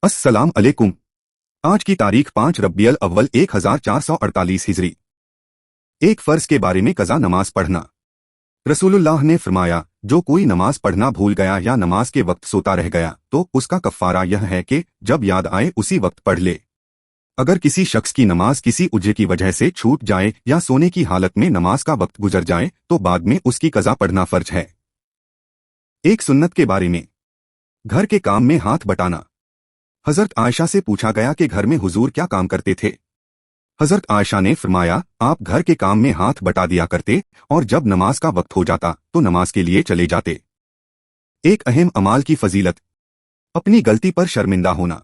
अस्सलाम अलैकुम। आज की तारीख 5 रब्बियल अव्वल 1448 हिजरी। एक फर्ज के बारे में कज़ा नमाज पढ़ना। रसूलुल्लाह ने फरमाया, जो कोई नमाज पढ़ना भूल गया या नमाज के वक्त सोता रह गया तो उसका कफ़ारा यह है कि जब याद आए उसी वक्त पढ़ ले। अगर किसी शख्स की नमाज किसी उज्र की वजह से छूट जाए या सोने की हालत में नमाज का वक्त गुजर जाए तो बाद में उसकी कज़ा पढ़ना फर्ज है। एक सुन्नत के बारे में। घर के काम में हाथ बटाना। हजरत आयशा से पूछा गया कि घर में हुजूर क्या काम करते थे। हजरत आयशा ने फरमाया, आप घर के काम में हाथ बटा दिया करते और जब नमाज का वक्त हो जाता तो नमाज के लिए चले जाते। एक अहम अमाल की फजीलत। अपनी गलती पर शर्मिंदा होना।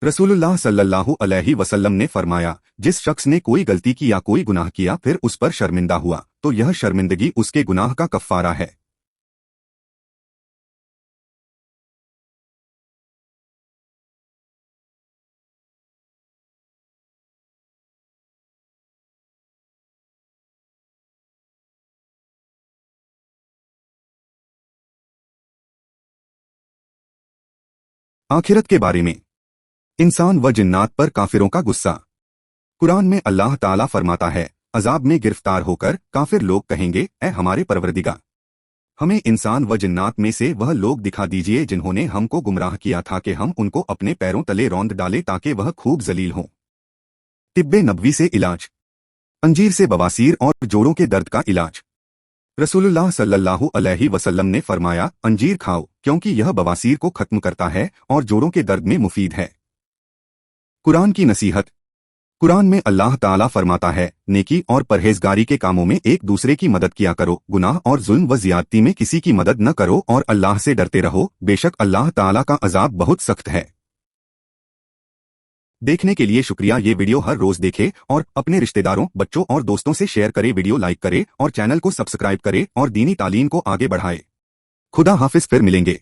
रसूलुल्लाह सल्लल्लाहु अलैहि वसल्लम ने फरमाया, जिस शख्स ने कोई गलती की या कोई गुनाह किया फिर उस पर शर्मिंदा हुआ तो यह शर्मिंदगी उसके गुनाह का कफ़ारा है। आखिरत के बारे में। इंसान व जिन्नात पर काफिरों का गुस्सा। कुरान में अल्लाह ताला फरमाता है, अजाब में गिरफ्तार होकर काफिर लोग कहेंगे, ए हमारे परवरदिगार, हमें इंसान व जिन्नात में से वह लोग दिखा दीजिए जिन्होंने हमको गुमराह किया था कि हम उनको अपने पैरों तले रौंद डालें ताकि वह खूब जलील हों। तिब्बे नबवी से इलाज। अंजीर से बवासीर और जोड़ों के दर्द का इलाज। रसूलुल्लाह सल्लल्लाहु अलैहि वसल्लम ने फरमाया, अंजीर खाओ क्योंकि यह बवासीर को खत्म करता है और जोड़ों के दर्द में मुफीद है। कुरान की नसीहत। कुरान में अल्लाह ताला फरमाता है, नेकी और परहेजगारी के कामों में एक दूसरे की मदद किया करो, गुनाह और जुल्म व ज्यादती में किसी की मदद न करो और अल्लाह से डरते रहो, बेशक अल्लाह ताला का अजाब बहुत सख्त है। देखने के लिए शुक्रिया। ये वीडियो हर रोज देखें और अपने रिश्तेदारों, बच्चों और दोस्तों से शेयर करें। वीडियो लाइक करें और चैनल को सब्सक्राइब करें और दीनी तालीम को आगे बढ़ाएं। खुदा हाफिज, फिर मिलेंगे।